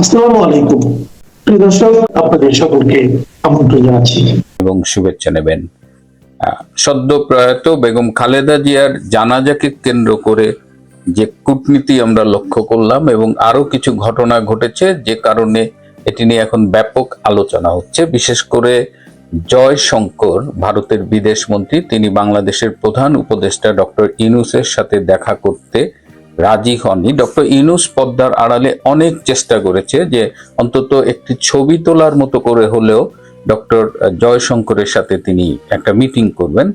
আসসালামু আলাইকুম প্রিয় দর্শক, আপনাদের সকলকে আমন্ত্রণ জানাচ্ছি এবং শুভেচ্ছা নেবেন। সদ্য প্রয়াত বেগম খালেদা জিয়ার জানাজাকে কেন্দ্র করে যে কূটনীতি আমরা লক্ষ্য করলাম এবং আরো কিছু ঘটনা ঘটেছে, যে কারণে এটি নিয়ে এখন ব্যাপক আলোচনা হচ্ছে। বিশেষ করে জয়শঙ্কর, ভারতের বিদেশ মন্ত্রী, তিনি বাংলাদেশের প্রধান উপদেষ্টা ডক্টর ইউনূসের সাথে দেখা করতে রাজি হননি। ডক্টর ইউনূস পর্দার আড়ালে অনেক চেষ্টা করেছে যে অন্তত একটি ছবি তোলার মতো করে হলেও ডক্টর জয়শঙ্করের সাথে তিনি একটা মিটিং করবেন,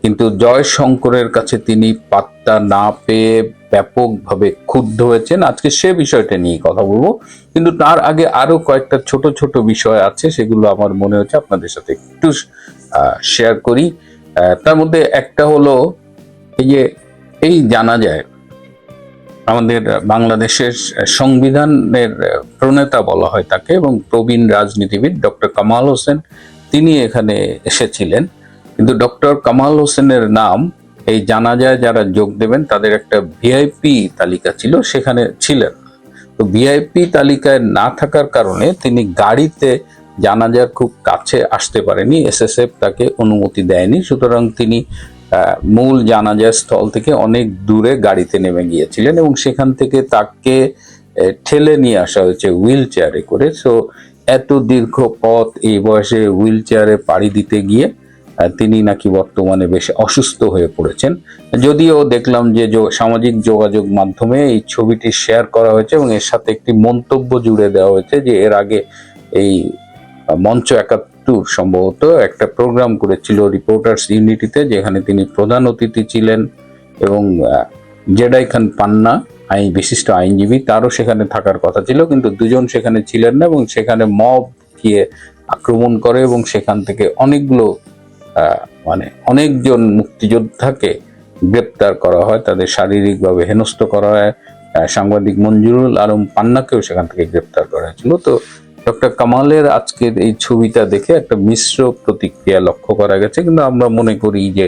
কিন্তু জয়শঙ্করের কাছে তিনি পাত্তা না পেয়ে ব্যাপকভাবে ক্ষুব্ধ হয়েছেন। আজকে সে বিষয়টা নিয়ে কথা বলবো, কিন্তু তার আগে আরো কয়েকটা ছোট ছোট বিষয় আছে, সেগুলো আমার মনে হচ্ছে আপনাদের সাথে একটু শেয়ার করি। তার মধ্যে একটা হলো এই জানা যায় আমাদের বাংলাদেশের সংবিধানের প্রণেতা বলা হয় তাকে, এবং প্রবীণ রাজনীতিবিদ ডক্টর কামাল হোসেন, তিনি এখানে এসেছিলেন। কিন্তু ডক্টর কামাল হোসেনের নাম এই জানাজায় যারা যোগ দেবেন তাদের একটা ভিআইপি তালিকা ছিল, সেখানে ছিলেন। তো ভিআইপি তালিকায় না থাকার কারণে তিনি গাড়িতে জানাজার খুব কাছে আসতে পারেনি, এসএসএফ তাকে অনুমতি দেয়নি। সুতরাং তিনি মূল জানাজার স্থল থেকে অনেক দূরে গাড়িতে নেমে গিয়েছিলেন এবং সেখান থেকে তাকে ঠেলে নিয়ে আসা হয়েছে হুইল চেয়ারে করে। সো এত দীর্ঘ পথ এই বয়সে হুইল চেয়ারে পাড়ি দিতে গিয়ে তিনি নাকি বর্তমানে বেশ অসুস্থ হয়ে পড়েছেন। যদিও দেখলাম যে সামাজিক যোগাযোগ মাধ্যমে এই ছবিটি শেয়ার করা হয়েছে এবং এর সাথে একটি মন্তব্য জুড়ে দেওয়া হয়েছে যে এর আগে এই মঞ্চ ৭১ সম্ভবত একটা প্রোগ্রাম করেছিল রিপোর্টার্স ইউনিটিতে, যেখানে তিনি প্রধান অতিথি ছিলেন এবং জেডাই খান পান্না, বিশিষ্ট আইনজীবী, তারও সেখানে থাকার কথা ছিল, কিন্তু দুজন সেখানে ছিলেন না এবং সেখানে মব গিয়ে আক্রমণ করে এবং সেখান থেকে অনেকজন মুক্তিযোদ্ধাকে গ্রেপ্তার করা হয়, তাদের শারীরিকভাবে হেনস্থ করা হয়। সাংবাদিক মঞ্জুরুল আলম পান্নাকেও সেখান থেকে গ্রেপ্তার করা হয়েছিল। তো ডক্টর কামালের আজকের এই ছবিটা দেখে একটা মিশ্র প্রতিক্রিয়া লক্ষ্য করা গেছে, কিন্তু আমরা মনে করি যে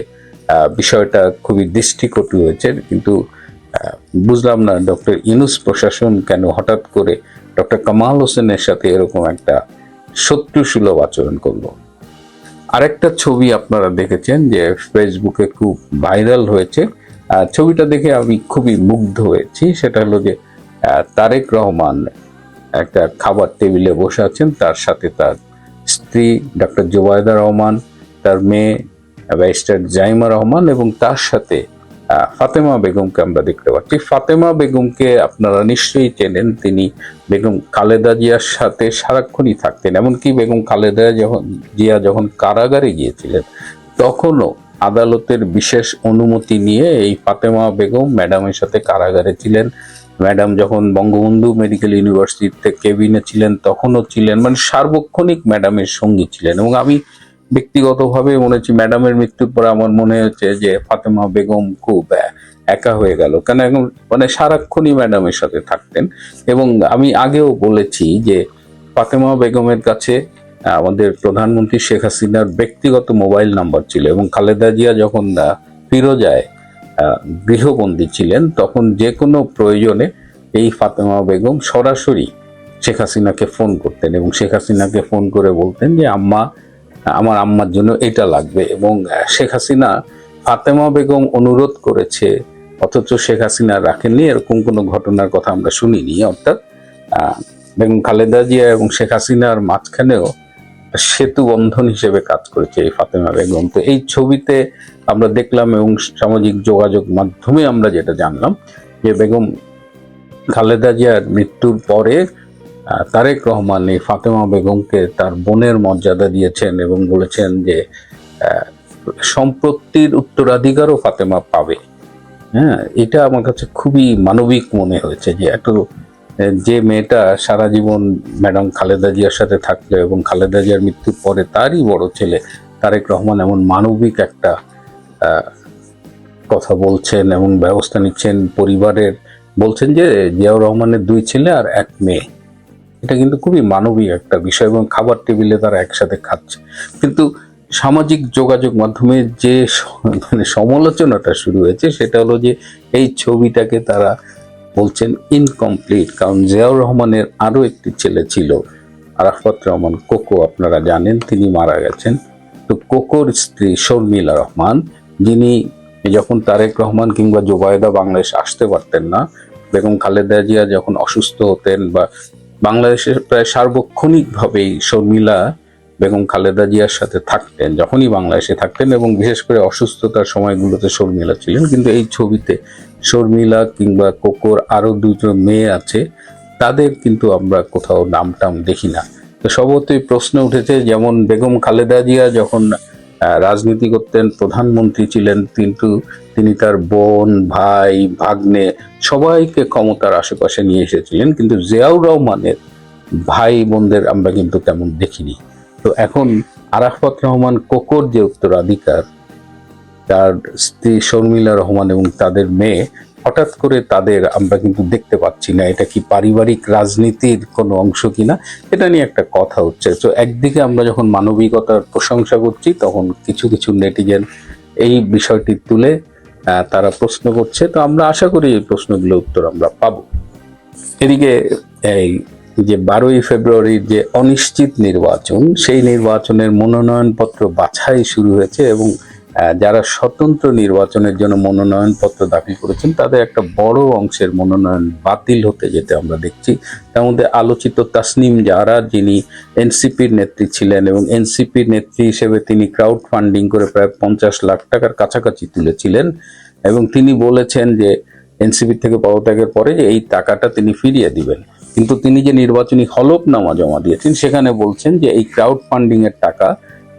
বিষয়টা খুবই দৃষ্টিকটু হয়েছে। কিন্তু বুঝলাম না ডক্টর ইউনূস প্রশাসন কেন হঠাৎ করে ডক্টর কামাল হোসেনের সাথে এরকম একটা শত্রুসুলভ আচরণ করলো। আরেকটা ছবি আপনারা দেখেছেন যে ফেসবুকে খুব ভাইরাল হয়েছে, ছবিটা দেখে আমি খুবই মুগ্ধ হয়েছি। সেটা হলো যে তারেক রহমান একটা খাবার টেবিলে বসে আছেন, তার সাথে তার স্ত্রী ডক্টর জুবাইদা রহমান, তার মেয়ে ব্যারিস্টার জাইমা রহমান এবং তার সাথে ফাতেমা বেগমকে আমরা দেখতে পাচ্ছি। ফাতেমা বেগমকে আপনারা নিশ্চয়ই চেনেন, তিনি বেগম খালেদা জিয়ার সাথে সারাক্ষণই থাকতেন। এমনকি বেগম খালেদা জিয়া যখন কারাগারে গিয়েছিলেন তখনও আদালতের বিশেষ অনুমতি নিয়ে এই ফাতেমা বেগম ম্যাডামের সাথে কারাগারে ছিলেন। ম্যাডাম যখন বঙ্গবন্ধু মেডিকেল ইউনিভার্সিটিতে কেবিনে ছিলেন তখনও ছিলেন, মানে সার্বক্ষণিক ম্যাডামের সঙ্গী ছিলেন। এবং আমি ব্যক্তিগতভাবে মনে হচ্ছে ম্যাডামের মৃত্যুর পরে আমার মনে হচ্ছে যে ফাতেমা বেগম খুব একা হয়ে গেল, কেন এখন সারাক্ষণই ম্যাডামের সাথে থাকতেন। এবং আমি আগেও বলেছি যে ফাতেমা বেগমের কাছে আমাদের প্রধানমন্ত্রী শেখ হাসিনার ব্যক্তিগত মোবাইল নাম্বার ছিল এবং খালেদা জিয়া যখন ফিরোজায় গৃহবন্দী ছিলেন তখন যে কোনো প্রয়োজনে এই ফাতেমা বেগম সরাসরি শেখ হাসিনাকে ফোন করতেন এবং শেখ হাসিনাকে ফোন করে বলতেন যে আমার আম্মার জন্য এটা লাগবে। এবং শেখ হাসিনা ফাতেমা বেগম অনুরোধ করেছে অথচ শেখ হাসিনা রাখেননি, এরকম কোনো ঘটনার কথা আমরা শুনিনি। অর্থাৎ বেগম খালেদা জিয়া এবং শেখ হাসিনার মাঝখানেও সেতু বন্ধন হিসেবে কাজ করেছে এই ফাতেমা বেগম। তো এই ছবিতে আমরা দেখলাম এবং সামাজিক যোগাযোগ মাধ্যমে আমরা যেটা জানলাম যে বেগম খালেদা জিয়ার মৃত্যুর পরে তারেক রহমান এই ফাতেমা বেগমকে তার বোনের মর্যাদা দিয়েছেন এবং বলেছেন যে সম্পত্তির উত্তরাধিকারও ফাতেমা পাবে। হ্যাঁ, এটা আমার কাছে খুবই মানবিক মনে হয়েছে যে মেয়েটা সারা জীবন ম্যাডাম খালেদা জিয়ার সাথে থাকলো এবং খালেদা জিয়ার মৃত্যুর পরে তারই বড় ছেলে তারেক রহমান এমন মানবিক একটা কথা বলছেন এবং ব্যবস্থা নিচ্ছেন পরিবারের। বলছেন যে জিয়াউর রহমানের 2 ছেলে আর 1 মেয়ে, এটা কিন্তু খুবই মানবিক একটা বিষয় এবং খাবার টেবিলে তারা একসাথে খাচ্ছে। কিন্তু সামাজিক যোগাযোগ মাধ্যমে যে সমালোচনাটা শুরু হয়েছে সেটা হলো যে এই ছবিটাকে তারা বলছেন ইনকমপ্লিট, কারণ জিয়াউর রহমানের আরো একটি ছেলে ছিল আরাফাত রহমান কোকো, আপনারা জানেন তিনি মারা গেছেন। তো কোকোর স্ত্রী শর্মিলা রহমান, যিনি যখন তারেক রহমান কিংবা জোবায়েদা বাংলাদেশ আসতে পারতেন না, বেগম খালেদা জিয়া যখন অসুস্থ হতেন বা বাংলাদেশের প্রায় সার্বক্ষণিকভাবেই শর্মিলা বেগম খালেদা জিয়ার সাথে থাকতেন, যখনই বাংলাদেশে থাকতেন, এবং বিশেষ করে অসুস্থতার সময়গুলোতে শর্মিলা ছিলেন। কিন্তু এই ছবিতে শর্মিলা কিংবা কোকোর আরো দুটো মেয়ে আছে, তাদের কিন্তু আমরা কোথাও নাম টাম দেখি না। তো স্বভাবতই প্রশ্ন উঠেছে, যেমন বেগম খালেদা জিয়া যখন রাজনীতি করতেন, প্রধানমন্ত্রী ছিলেন, কিন্তু তিনি তার বোন, ভাই, ভাগ্নে সবাইকে ক্ষমতার আশেপাশে নিয়ে এসেছিলেন, কিন্তু জিয়াউর রহমানের ভাই বোনদের আমরা কিন্তু তেমন দেখিনি। তো এখন আরাফাত রহমান কোকোর যে উত্তরাধিকার, তার স্ত্রী শর্মিলা রহমান এবং তাদের মেয়ে, হঠাৎ করে তাদের আমরা কিন্তু দেখতে পাচ্ছি না। এটা কি পারিবারিক রাজনীতির কোনো অংশ কিনা, এটা নিয়ে একটা কথা হচ্ছে। তো একদিকে আমরা যখন মানবিকতার প্রশংসা করছি, তখন কিছু কিছু নেটিজেন এই বিষয়টি তুলে তারা প্রশ্ন করছে। তো আমরা আশা করি এই প্রশ্নগুলোর উত্তর আমরা পাবো। এদিকে এই যে 12ই ফেব্রুয়ারির যে অনিশ্চিত নির্বাচন, সেই নির্বাচনের মনোনয়নপত্র বাছাই শুরু হয়েছে, এবং যারা স্বতন্ত্র নির্বাচনের জন্য মনোনয়নপত্র দাখিল করেছেন, তাদের একটা বড় অংশের মনোনয়ন বাতিল হতে যেতে আমরা দেখছি। তার মধ্যে আলোচিত তাসনিম জারা, যিনি এনসিপির নেত্রী ছিলেন, এবং এনসিপির নেত্রী হিসেবে তিনি ক্রাউড ফান্ডিং করে প্রায় 50 লাখ টাকার কাছাকাছি তুলেছিলেন, এবং তিনি বলেছেন যে এনসিপি থেকে পদত্যাগের পরে যে এই টাকাটা তিনি ফিরিয়ে দিবেন। কিন্তু তিনি যে নির্বাচনী হলফনামা জমা দিয়েছেন, সেখানে বলছেন যে এই ক্রাউড ফান্ডিং এর টাকা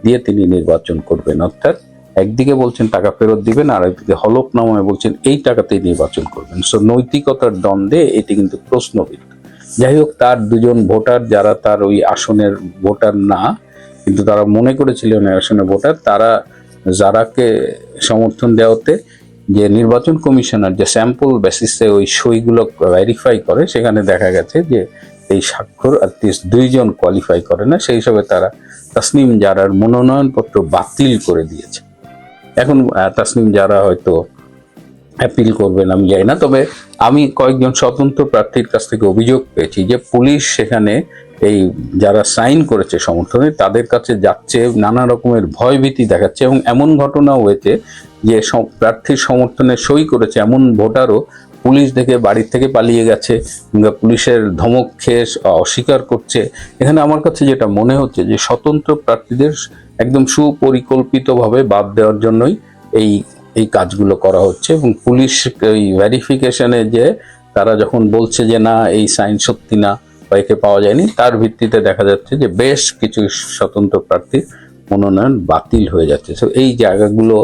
দিয়ে তিনি নির্বাচন করবেন। অর্থাৎ একদিকে বলছেন টাকা ফেরত দিবেন, আর একদিকে হলফনামায় বলছেন এই টাকাতেই নির্বাচন করবেন। সো নৈতিকতার দ্বন্দ্বে এটি কিন্তু প্রশ্নবিদ্ধ। যাই হোক, তার দুজন ভোটার, যারা তার ওই আসনের ভোটার না, কিন্তু তারা মনে করেছিলেন আসনের ভোটার, তারা জারাকে সমর্থন দেওয়াতে যে নির্বাচন কমিশনার যে স্যাম্পল বেসিসে ওই সইগুলো ভেরিফাই করে, সেখানে দেখা গেছে যে এই স্বাক্ষর অ্যাটলিস্ট 2 জন কোয়ালিফাই করে না। সেই হিসাবে তারা তাসনিম জারার মনোনয়নপত্র বাতিল করে দিয়েছে। এখন তাসনিম জারা হয়তো অ্যাপিল করবেন, আমি জানি না। তবে আমি কয়েকজন স্বতন্ত্র প্রার্থীর কাছ থেকে অভিযোগ পেয়েছি যে পুলিশ সেখানে এই যারা সাইন করেছে সমর্থনে, তাদের কাছে যাচ্ছে, নানা রকমের ভয়ভীতি দেখাচ্ছে, এবং এমন ঘটনাও হয়েছে যে প্রার্থীর সমর্থনে সই করেছে এমন ভোটারও পুলিশ দেখে বাড়ির থেকে পালিয়ে গেছে, কিংবা পুলিশের ধমক খেয়ে অস্বীকার করছে। এখানে আমার কাছে যেটা মনে হচ্ছে যে স্বতন্ত্র প্রার্থীদের একদম সুপরিকল্পিতভাবে বাদ দেওয়ার জন্যই এই কাজগুলো করা হচ্ছে, এবং পুলিশ এই ভেরিফিকেশনে যে তারা যখন বলছে যে না এই সাইন সত্যি না বা একে পাওয়া যায়নি, তার ভিত্তিতে দেখা যাচ্ছে যে বেশ কিছু স্বতন্ত্র প্রার্থীর মনোনয়ন বাতিল হয়ে যাচ্ছে। তো এই জায়গাগুলো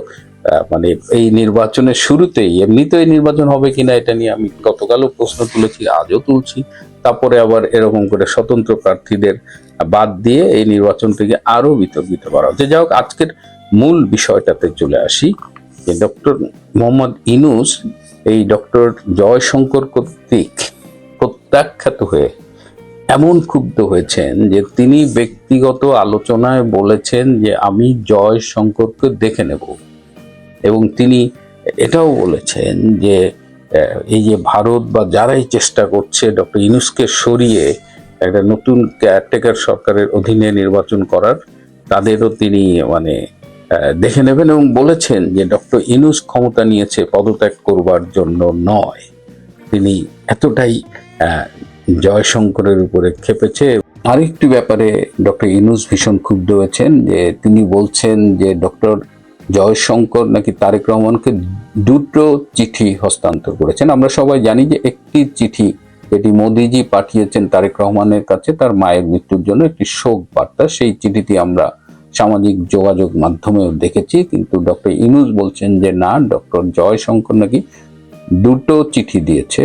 মানে এই নির্বাচনের শুরুতেই, এমনিতে এই নির্বাচন হবে কিনা এটা নিয়ে আমি গতকালও প্রশ্ন তুলেছি, আজও তুলছি, তারপরে আবার এরকম করে স্বতন্ত্র প্রার্থীদের বাদ দিয়ে এই নির্বাচনটিকে আরো বিতর্কিত করা হচ্ছে। যাই হোক, আজকের মূল বিষয়টাতে চলে আসি যে ডক্টর মোহাম্মদ ইউনূস এই ডক্টর জয়শঙ্কর কর্তৃক প্রত্যাখ্যাত হয়ে এমন ক্ষুব্ধ হয়েছেন যে তিনি ব্যক্তিগত আলোচনায় বলেছেন যে আমি জয়শঙ্করকে দেখে নেব, এবং তিনি এটাও বলেছেন যে এই যে ভারত বা যারাই চেষ্টা করছে ডক্টর ইউনূসকে সরিয়ে একটা নতুন কেয়ারটেকার সরকারের অধীনে নির্বাচন করার, তাদেরও তিনি মানে দেখে নেবেন, এবং বলেছেন যে ডক্টর ইউনূস ক্ষমতা নিয়েছে পদত্যাগ করবার জন্য নয়। তিনি এতটাই জয়শঙ্করের উপরে ক্ষেপেছে। আরেকটি ব্যাপারে ডক্টর ইউনূস ভীষণ ক্ষুব্ধ হয়েছেন, যে তিনি বলছেন যে ডক্টর জয়শঙ্কর নাকি তারেক রহমানকে 2টো চিঠি হস্তান্তর করেছেন। আমরা সবাই জানি যে একটি চিঠি যেটি মোদিজি পাঠিয়েছেন তারেক রহমানের কাছে তার মায়ের মৃত্যুর জন্য একটি শোক বার্তা, সেই চিঠিটি আমরা সামাজিক যোগাযোগ মাধ্যমেও দেখেছি। কিন্তু ডক্টর ইউনূস বলছেন যে না, ডক্টর জয়শঙ্কর নাকি 2টো চিঠি দিয়েছে।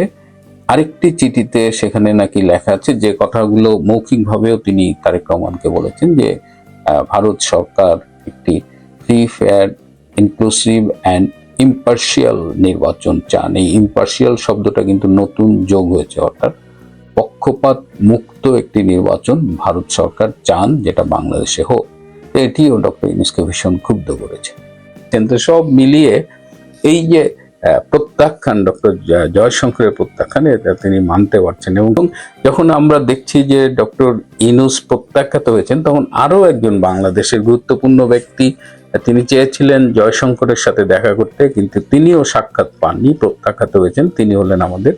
আরেকটি চিঠিতে সেখানে নাকি লেখা আছে যে কথাগুলো মৌখিকভাবেও তিনি তারেক রহমানকে বলেছেন, যে ভারত সরকার একটি free, fair, inclusive and impartial নির্বাচন চান। এই ইম্পার্শিয়াল শব্দটা কিন্তু নতুন যোগ হয়েছে, অর্থাৎ পক্ষপাত মুক্ত একটি নির্বাচন ভারত সরকার চান, যেটা বাংলাদেশে হোক। এটিও ডক্টর ইউনূসকে ভীষণ ক্ষুব্ধ করেছে। কিন্তু সব মিলিয়ে এই যে প্রত্যাখ্যান, ডক্টর জয়শঙ্করের প্রত্যাখ্যান, এটা তিনি মানতে পারছেন। এবং যখন আমরা দেখছি যে ডক্টর ইউনূস প্রত্যাখ্যাত হয়েছেন, তখন আরো একজন বাংলাদেশের গুরুত্বপূর্ণ ব্যক্তি, তিনি চেয়েছিলেন জয়শঙ্করের সাথে দেখা করতে, কিন্তু তিনিও সাক্ষাৎ পাননি, প্রত্যাখ্যাত হয়েছেন। তিনি হলেন আমাদের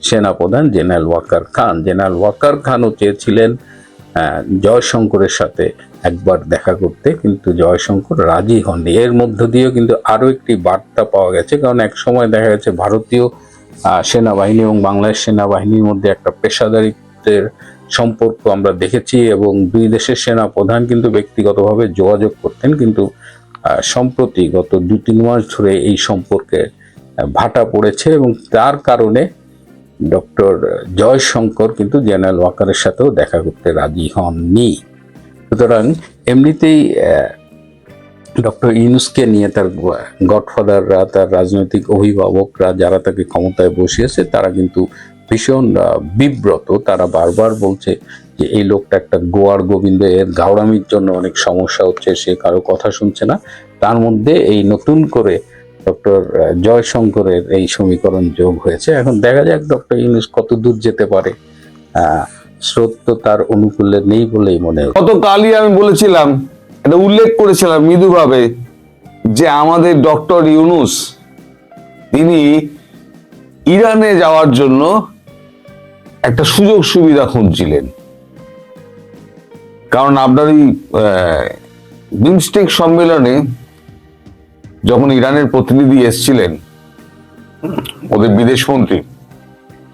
সেনাপ্রধান জেনারেল ওয়াকার খান। জেনারেল ওয়াকার খানও চেয়েছিলেন জয়শঙ্করের সাথে একবার দেখা করতে, কিন্তু জয়শঙ্কর রাজি হননি। এর মধ্য দিয়েও কিন্তু আরো একটি বার্তা পাওয়া গেছে, কারণ এক সময় দেখা গেছে ভারতীয় সেনাবাহিনী এবং বাংলাদেশ সেনাবাহিনীর মধ্যে একটা পেশাদারিত্বের সম্পর্ক আমরা দেখেছি, এবং দুই দেশের সেনা প্রধান কিন্তু ব্যক্তিগতভাবে যোগাযোগ করতেন। কিন্তু সম্প্রতি গত 2-3 মাস ধরে এই সম্পর্কে ভাটা পড়েছে, এবং তার কারণে ডক্টর জয়শঙ্কর কিন্তু জেনারেল ওয়াকারের সাথেও দেখা করতে রাজি হননি। সুতরাং এমনিতেই ডক্টর ইউনূসকে নিয়ে তার গডফাদাররা, তার রাজনৈতিক অভিভাবকরা যারা তাকে ক্ষমতায় বসিয়েছে, তারা কিন্তু ভীষণ বিব্রত। তারা বারবার বলছে যে এই লোকটা একটা গোয়ার গোবিন্দ, এর গাওড়ামির জন্য অনেক সমস্যা হচ্ছে, সে কারো কথা শুনছে না। তার মধ্যে এই নতুন করে ডক্টর জয়শঙ্করের এই সমীকরণ যোগ হয়েছে। এখন দেখা যাক ডক্টর ইউনূস কত দূর যেতে পারে। স্রোত তো তার অনুকূলে নেই বলেই মনে হয়। গতকালই আমি বলেছিলাম, এটা উল্লেখ করেছিলাম মৃদুভাবে, যে আমাদের ডক্টর ইউনূস তিনি ইরানে যাওয়ার জন্য একটা সুযোগ সুবিধা খুঁজছিলেন। কারণ আপনার এই বিমস্টেক সম্মেলনে যখন ইরানের প্রতিনিধি এসেছিলেন, ওদের বিদেশমন্ত্রী,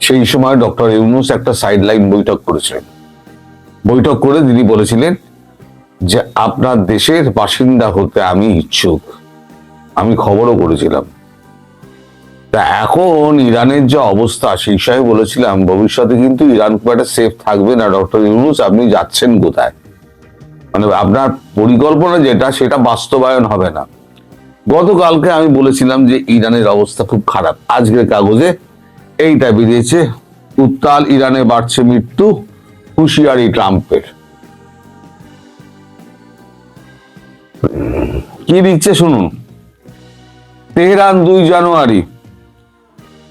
সেই সময় ডক্টর ইউনূস একটা সাইডলাইন বৈঠক করেছিলেন। বৈঠক করে তিনি বলেছিলেন যে আপনার দেশের বাসিন্দা হতে আমি ইচ্ছুক। আমি খবরও করেছিলাম। তা এখন ইরানের যে অবস্থা, সেই সময় বলেছিলাম ভবিষ্যতে কিন্তু ইরান খুব একটা সেফ থাকবে না। ডক্টর ইউনূস, আপনি যাচ্ছেন কোথায়? মানে আপনার পরিকল্পনা যেটা, সেটা বাস্তবায়ন হবে না। গতকালকে আমি বলেছিলাম যে ইরানের অবস্থা খুব খারাপ। আজকের কাগজে এইটা বেরিয়েছে, উত্তাল ইরানে বাড়ছে মৃত্যু, হুঁশিয়ারি ট্রাম্পের। কি লিখছে শুনুন। তেহরান 2 জানুয়ারি।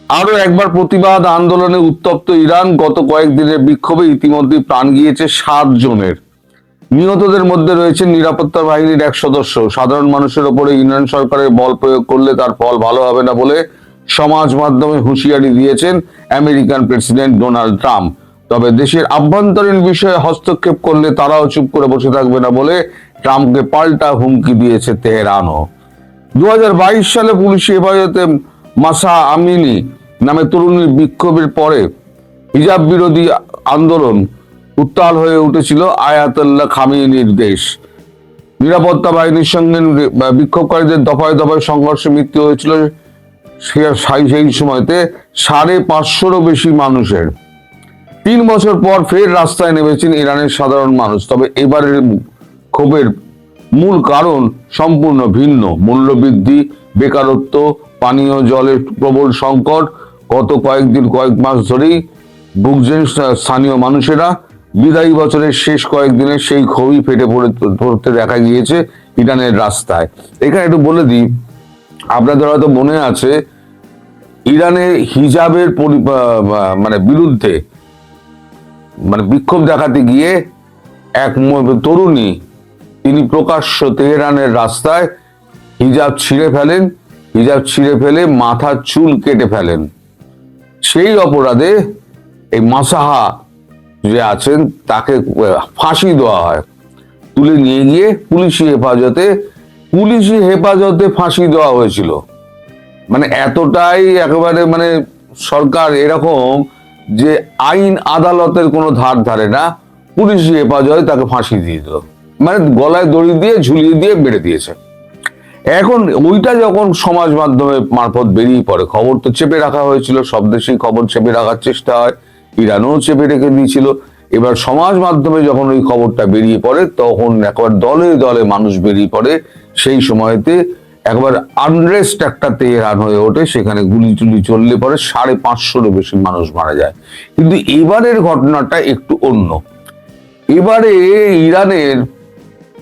আরো একবার প্রতিবাদ আন্দোলনে উত্তপ্ত ইরান। গত কয়েকদিনের বিক্ষোভে ইতিমধ্যে প্রাণ গিয়েছে 7 জনের। নিহতদের মধ্যে রয়েছে নিরাপত্তা বাহিনীর 1 সদস্য। সাধারণ মানুষের ওপরে ইরান সরকারের বল প্রয়োগ করলে তার ফল ভালো হবে না বলে সমাজ মাধ্যমে হুঁশিয়ারি দিয়েছেন আমেরিকান প্রেসিডেন্ট ডোনাল্ড ট্রাম্প। তবে দেশের আভ্যন্তরীণ বিষয়ে হস্তক্ষেপ করলে তারাও চুপ করে বসে থাকবে না বলে ট্রাম্পকে পাল্টা হুমকি দিয়েছে তেহরানও। 2022 সালে পুলিশি হেফাজতে মাসা আমিনি নামে তরুণীর বিক্ষোভের পরে হিজাব বিরোধী আন্দোলন উত্তাল হয়ে উঠেছিল আয়াতুল্লাহ খামেনির দেশ। নিরাপত্তা বাহিনীর সঙ্গে বিক্ষোভকারীদের দফায় দফায় সংঘর্ষে মৃত্যু হয়েছিল সেই সময়তে 550-রও বেশি মানুষের। 3 বছর পর ফের রাস্তায় নেমেছেন ইরানের সাধারণ মানুষ। তবে এবারের ক্ষোভের মূল কারণ সম্পূর্ণ ভিন্ন। মূল্যবৃদ্ধি, বেকারত্ব, পানীয় জলের প্রবল সংকট। গত কয়েক মাস ধরেই ভুগছেন স্থানীয় মানুষেরা। বিদায়ী বছরের শেষ কয়েকদিনে সেই ক্ষোভই ফেটে পড়তে দেখা গিয়েছে ইরানের রাস্তায়। এখানে একটু বলে দিই, আপনাদের হয়তো মনে আছে, ইরানে হিজাবের বিরুদ্ধে বিক্ষোভ দেখাতে গিয়ে এক তরুণী, তিনি প্রকাশ্য তেহরানের রাস্তায় হিজাব ছিঁড়ে ফেলে মাথার চুল কেটে ফেলেন। সেই অপরাধে এই মাসাহা যে আছেন তাকে ফাঁসি দেওয়া হয়। তুলে নিয়ে গিয়ে পুলিশি হেফাজতে ফাঁসি দেওয়া হয়েছিল। এতটাই একেবারে সরকার এরকম যে আইন আদালতের কোনো ধার ধারে না, পুলিশি হেফাজতে তাকে ফাঁসি দিয়ে দিল। গলায় দড়ি দিয়ে ঝুলিয়ে দিয়ে বেড়ে দিয়েছে। এখন ওইটা যখন সমাজ মাধ্যমে মারফত বেরিয়ে পড়ে, খবর তো চেপে রাখা হয়েছিল, সব দেশেই খবর চেপে রাখার চেষ্টা হয়, ইরানও চেপে রেখে দিয়েছিল। এবার সমাজ মাধ্যমে যখন ওই খবরটা বেরিয়ে পড়ে, তখন একবার দলে দলে মানুষ বেরিয়ে পড়ে। সেই সময়তে একবার আনরেস্ট একটা তেহরান হয়ে ওঠে, সেখানে গুলি টুলি চললে পরে 550-রও বেশি মানুষ মারা যায়। কিন্তু এবারের ঘটনাটা একটু অন্য। এবারে ইরানের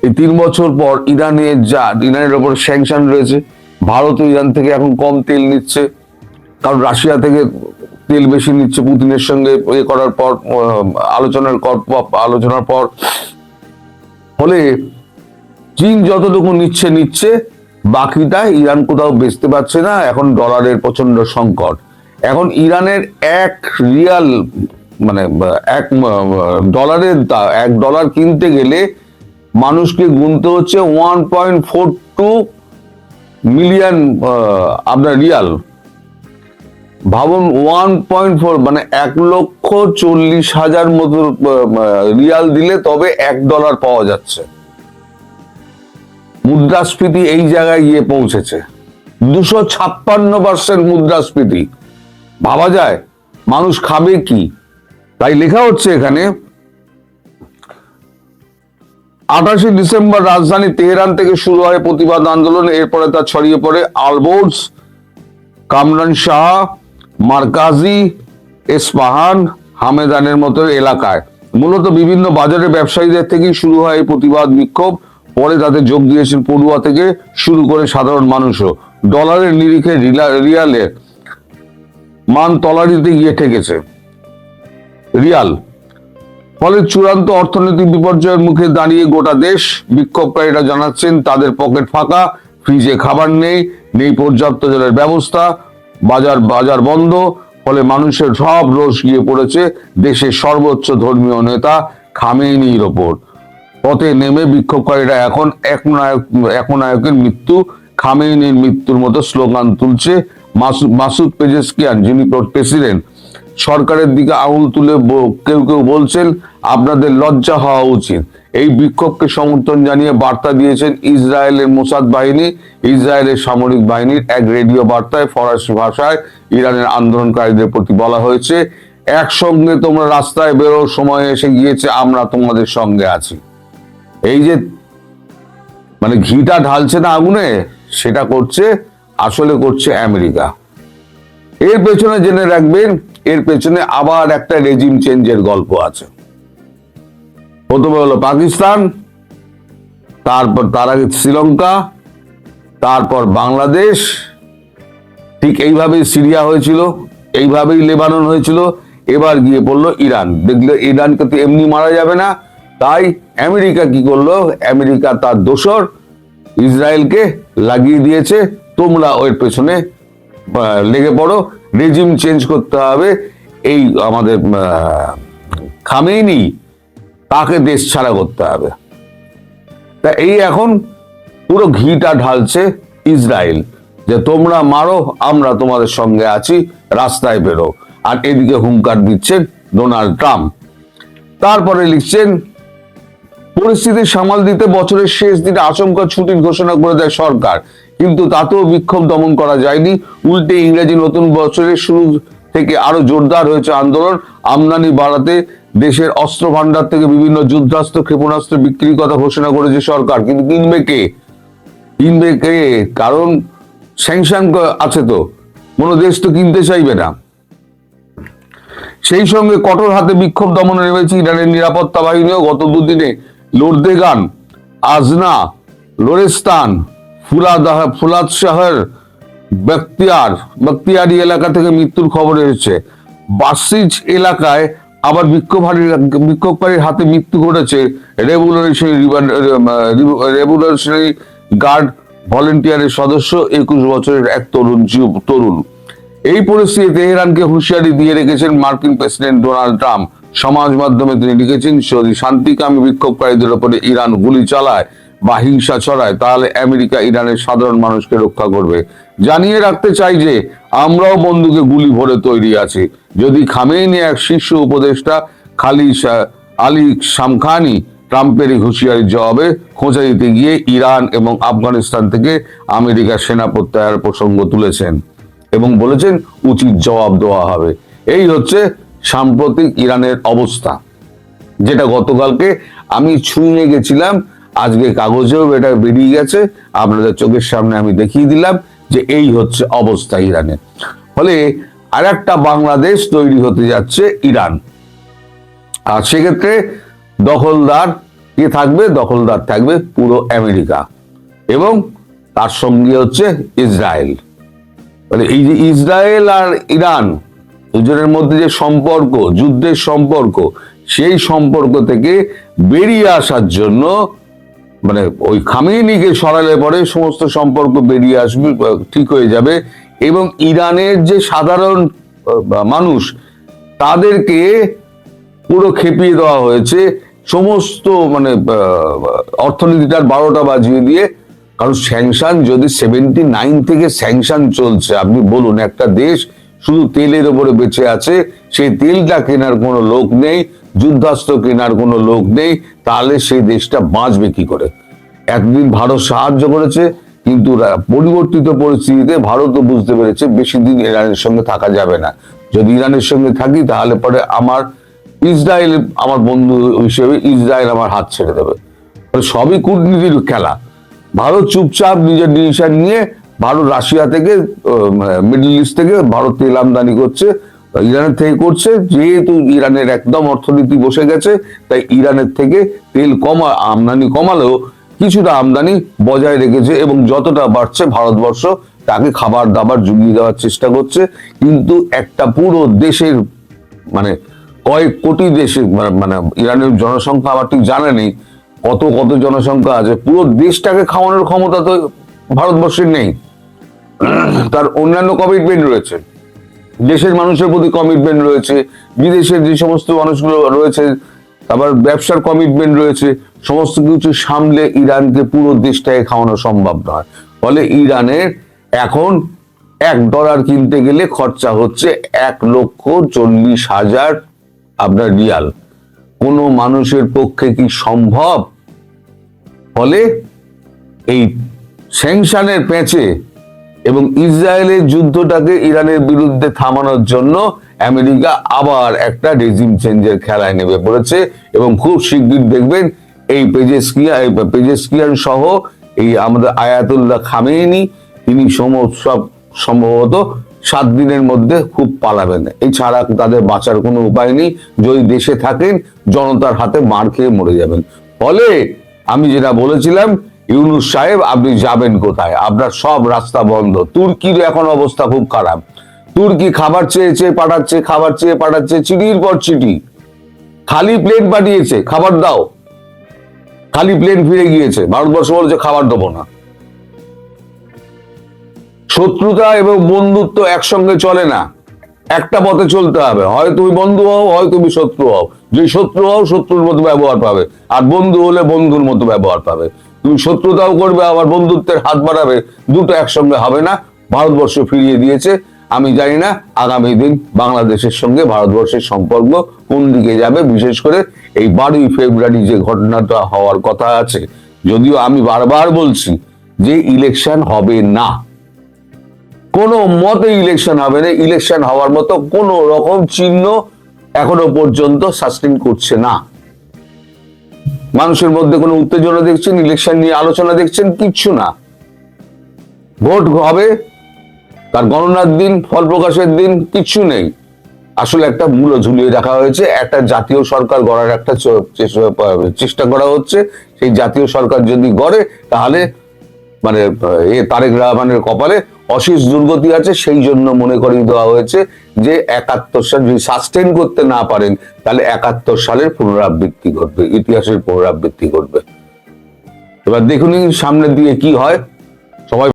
এই 3 বছর পর ইরানের ওপর স্যাংশন রয়েছে, ভারত ইরান থেকে এখন কম তেল নিচ্ছে, কারণ রাশিয়া থেকে তেল বেশি নিচ্ছে পুতিনের সঙ্গে করার পর, আলোচনার পর। ফলে চীন যতটুকু নিচ্ছে, বাকিটা ইরান কোথাও বেচতে পারছে না। এখন ডলারের প্রচন্ড সংকট। এখন ইরানের এক রিয়াল মানে $1 কিনতে গেলে মানুষকে গুনতে হচ্ছে 1.42 মিলিয়ন আপনার রিয়াল। ভাবুন 1.4 মানে 1,40,000 মতো রিয়াল দিলে তবে $1 পাওয়া যাচ্ছে। মুদ্রাস্ফীতি এই জায়গায় গিয়ে পৌঁছেছে, 256% মুদ্রাস্ফীতি। ভাবা যায় মানুষ খাবে কি? তাই লেখা হচ্ছে এখানে 28 ডিসেম্বর রাজধানী তেহরান থেকে শুরু হয় প্রতিবাদ আন্দোলন। এরপরে তা ছড়িয়ে পড়ে আলবোর্জ, কামরান শাহ, মারকাজি, ইস্পাহান, হামেদানের মতো এলাকায়। মূলত বিভিন্ন বাজারের ব্যবসায়ীদের থেকেই শুরু হয় এই প্রতিবাদ বিক্ষোভ। পরে তাতে যোগ দিয়েছেন পড়ুয়া থেকে শুরু করে সাধারণ মানুষও। ডলারের নিরিখে রিয়ালের মান তলানিতে গিয়ে ঠেকেছে রিয়াল। ফলে চূড়ান্ত অর্থনৈতিক বিপর্যয়ের মুখে দাঁড়িয়ে গোটা দেশ। বিক্ষোভকারীরা জানাচ্ছেন তাদের পকেট ফাঁকা, ফ্রিজে খাবার নেই পর্যাপ্ত জলের ব্যবস্থা, বাজার বন্ধ। ফলে মানুষের সব রোষ গিয়ে পড়েছে দেশের সর্বোচ্চ ধর্মীয় নেতা খামেনির ওপর। পথে নেমে বিক্ষোভকারীরা এখন একনায়কের মৃত্যু, খামেনির মৃত্যুর মতো স্লোগান তুলছে। মাসুদ পেজেশকিয়ান, যিনি প্রেসিডেন্ট, সরকারের দিকে আঙুল তুলে কেউ বলছেন আপনাদের লজ্জা হওয়া উচিত। এই বিক্ষোভকে সমর্থন জানিয়ে বার্তা দিয়েছেন ইসরায়েলের মোসাদ বাহিনী। ইসরায়েলের সামরিক বাহিনীর এক রেডিও বার্তায় ফরাসি ভাষায় ইরানের আন্দোলনকারীদের প্রতি বলা হয়েছে, একসঙ্গে তোমরা রাস্তায় বেরো, সময় এসে গিয়েছে, আমরা তোমাদের সঙ্গে আছি। এই যে মানে ঘিটা ঢালছে না আগুনে, সেটা আসলে করছে আমেরিকা। এর পেছনে জেনে রাখবেন, এর পেছনে আবার একটা রেজিম চেঞ্জের গল্প আছে। প্রথমে হলো পাকিস্তান, তারপর তার আগে শ্রীলঙ্কা, তারপর বাংলাদেশ, ঠিক এইভাবেই সিরিয়া হয়েছিল, এইভাবেই লেবানন হয়েছিল, এবার গিয়ে পড়লো ইরান। দেখলে ইরানকে তো এমনি মারা যাবে না, তাই আমেরিকা কি করলো? আমেরিকা তার দোসর ইসরায়েলকে লাগিয়ে দিয়েছে, তোমরা ওর পেছনে লেগে পড়ো, রেজিম চেঞ্জ করতে হবে। এই আমাদের খামেনি, তাকে দেশ ছাড়া করতে হবে। তা এই এখন পুরো ঘিটা ঢালছে ইসরায়েল, যে তোমরা মারো, আমরা তোমাদের সঙ্গে আছি, রাস্তায় বেরো। আর এদিকে হুঙ্কার দিচ্ছেন ডোনাল্ড ট্রাম্প। তারপরে লিখছেন পরিস্থিতি সামাল দিতে বছরের শেষ দিনে আচমকা ছুটির ঘোষণা করে দেয় সরকার, কিন্তু তাতেও বিক্ষোভ দমন করা যায়নি। উল্টে ইংরেজি নতুন বছরের শুরু থেকে আরো জোরদার হয়েছে আন্দোলন। আমদানি বাড়াতে দেশের অস্ত্র ভান্ডার থেকে বিভিন্ন যুদ্ধাস্ত্র, ক্ষেপণাস্ত্র বিক্রির কথা ঘোষণা করেছে সরকার, কিন্তু কিনবে কে? কারণ স্যাংশন আছে, তো কোনো দেশ তো কিনতে চাইবে না। সেই সঙ্গে কঠোর হাতে বিক্ষোভ দমনে নেমেছে ইরানের নিরাপত্তা বাহিনীও। গত দুদিনে লোরদেগান, আজনা, লোরেস্তান, ফুলাদ শহর, বখতিয়ারি এলাকা থেকে মৃত্যুর খবর এসেছে। বাসিজ এলাকায় আবার বিক্ষোভকারীর হাতে মৃত্যু ঘটেছে রেভলিউশনারি গার্ড ভলেন্টিয়ারের সদস্য 21 বছরের এক তরুণ। এই পরিস্থিতিতে তেহরানকে হুঁশিয়ারি দিয়ে রেখেছেন মার্কিন প্রেসিডেন্ট ডোনাল্ড ট্রাম্প। সমাজ মাধ্যমে তিনি লিখেছেন, যদি শান্তিকামী বিক্ষোভকারীদের উপরে ইরান গুলি চালায় বা হিংসা ছড়ায়, তাহলে আমেরিকা ইরানের সাধারণ মানুষকে রক্ষা করবে। জানিয়ে রাখতে চাই যে আমরাও বন্দুকে গুলি ভরে তৈরি আছি। যদি খামেনি এক শীর্ষ উপদেষ্টা আলী শামখানি ট্রাম্পের এই হুঁশিয়ারির জবাবে খোঁজা দিতে গিয়ে ইরান এবং আফগানিস্তান থেকে আমেরিকার সেনা প্রত্যাহার প্রসঙ্গ তুলেছেন এবং বলেছেন উচিত জবাব দেওয়া হবে। এই হচ্ছে সাম্প্রতিক ইরানের অবস্থা, যেটা গতকালকে আমি ছুঁয়ে গেছিলাম, আজকে কাগজেও এটা বেরিয়ে গেছে, আপনাদের চোখের সামনে আমি দেখিয়ে দিলাম যে এই হচ্ছে অবস্থা ইরানের। ফলে আর একটা বাংলাদেশ তৈরি হতে যাচ্ছে ইরান। আর সেক্ষেত্রে দখলদার কে থাকবে? দখলদার থাকবে পুরো আমেরিকা এবং তার সঙ্গে হচ্ছে ইসরায়েল। মানে এই যে ইসরায়েল আর ইরান দুজনের মধ্যে যে সম্পর্ক, যুদ্ধের সম্পর্ক, সেই সম্পর্ক থেকে বেরিয়ে আসার জন্য মানে ওই খামেনিকে সরালে পরে সমস্ত সম্পর্ক বেরিয়ে আসবে, ঠিক হয়ে যাবে। এবং ইরানের যে সাধারণ মানুষ তাদেরকে পুরো খেপিয়ে দেওয়া হয়েছে, সমস্ত মানে অর্থনীতিটার 12টা বাজিয়ে দিয়ে। কারণ স্যাংশন যদি 79 থেকে স্যাংশন চলছে, আপনি বলুন একটা দেশ শুধু তেলের উপরে বেঁচে আছে, সেই তেলটা কেনার কোনো লোক নেই, যুদ্ধাস্ত্র কেনার কোনো লোক নেই, তাহলে সেই দেশটা বাঁচবে কি করে? একদিন ভারত সাহায্য করেছে, কিন্তু পরিবর্তিত পরিস্থিতিতে ভারতও বুঝতে পেরেছে বেশি দিন ইরানের সঙ্গে থাকা যাবে না। যদি ইরানের সঙ্গে থাকি তাহলে পরে আমার ইসরায়েল আমার বন্ধু হিসেবে ইসরায়েল আমার হাত ছেড়ে দেবে। সবই কূটনীতির খেলা। ভারত চুপচাপ নিজের ডিসিশন নিয়ে, ভারত রাশিয়া থেকে মিডল ইস্ট থেকে ভারত তেল আমদানি করছে, ইরানের থেকে করছে। যেহেতু ইরানের একদম অর্থনীতি বসে গেছে, তাই ইরানের থেকে তেল আমদানি কমালেও কিছুটা আমদানি বজায় রেখেছে, এবং যতটা বাড়ছে ভারতবর্ষ তাকে খাবার দাবার জুগিয়ে দেওয়ার চেষ্টা করছে। কিন্তু একটা পুরো দেশের মানে কয়েক কোটি দেশের মানে ইরানের জনসংখ্যা আমার ঠিক জানা নেই কত কত জনসংখ্যা আছে, পুরো দেশটাকে খাওয়ানোর ক্ষমতা তো ভারতবর্ষের নেই। তার অন্যান্য কমিটমেন্ট রয়েছে, দেশের মানুষের প্রতি কমিটমেন্ট রয়েছে, বিদেশের যে সমস্ত মানুষগুলো রয়েছে, আবার ব্যবসার কমিটমেন্ট রয়েছে। সমস্ত কিছু সামলে ইরানকে পুরো দেশটাকে খাওয়ানো সম্ভব নয়। ফলে ইরানের এখন $1 কিনতে গেলে খরচা হচ্ছে 1,40,000 আপনার রিয়াল। কোনো মানুষের পক্ষে কি সম্ভব? ফলে এই স্যাংশনের পেঁচে এবং ইসরায়েলের যুদ্ধটাকে ইরানের বিরুদ্ধে থামানোর জন্য আমেরিকা আবার একটা রেজিম চেঞ্জের খেলায় নেমে পড়েছে। এবং খুব শিগগির দেখবেন এই পেজেশকিয়ান সহ এই আমাদের আয়াতুল্লাহ খামেনি, তিনি সব সম্ভবত 7 দিনের মধ্যে খুব পালাবেন। এছাড়া তাদের বাঁচার কোনো উপায় নেই। যদি দেশে থাকেন জনতার হাতে মার খেয়ে মরে যাবেন। ফলে আমি যেটা বলেছিলাম, ইউনূস সাহেব আপনি যাবেন কোথায়? আপনার সব রাস্তা বন্ধ। তুর্কির এখন অবস্থা খুব খারাপ। তুর্কি খাবার চেয়ে পাঠাচ্ছে, খাবার চেয়ে পাঠাচ্ছে, চিঠির পর চিঠি, খালি প্লেন পাঠিয়েছে, খাবার দাও, খালি প্লেন ফিরে গিয়েছে। ভারতবর্ষ বলেছে খাবার দেবো না। শত্রুতা এবং বন্ধুত্ব একসঙ্গে চলে না, একটা পথে চলতে হবে। হয় তুমি বন্ধু হও, হয় তুমি শত্রু হও। যে শত্রু হও শত্রুর মতো ব্যবহার পাবে, আর বন্ধু হলে বন্ধুর মতো ব্যবহার পাবে। তুমি শত্রুতাও করবে আবার বন্ধুত্বের হাত বাড়াবে, দুটো একসঙ্গে হবে না। ভারতবর্ষ ফিরিয়ে দিয়েছে। আমি জানি না আগামী দিন বাংলাদেশের সঙ্গে ভারতবর্ষের সম্পর্ক কোন দিকে যাবে। বিশেষ করে এই 12ই ফেব্রুয়ারি যে ঘটনাটা হওয়ার কথা আছে, যদিও আমি বারবার বলছি যে ইলেকশন হবে না, কোনো মতে ইলেকশন হবে না। ইলেকশন হওয়ার মতো কোনো রকম চিহ্ন এখনো পর্যন্ত সাস্টেইন করছে না। মানুষের মধ্যে কোনো উত্তেজনা দেখছেন, ইলেকশন নিয়ে আলোচনা দেখছেন? কিচ্ছু না। ভোট হবে, তার গণনার দিন, ফল প্রকাশের দিন, কিচ্ছু নেই। আসলে একটা মূল্য ঝুলিয়ে রাখা হয়েছে। একটা জাতীয় সরকার গড়ার একটা চেষ্টা করা হচ্ছে। সেই জাতীয় সরকার যদি গড়ে তাহলে মানে তারেক রহমানের কপালে অশেষ দুর্গতি আছে। সেই জন্য মনে করিয়ে দেওয়া হয়েছে যে 71 সাল যদি সাস্টেইন করতে না পারেন তাহলে 71 সালের পুনরাবৃত্তি ঘটবে, ইতিহাসের পুনরাবৃত্তি ঘটবে। এবার দেখুন সামনের দিকে কি হয়। সবাই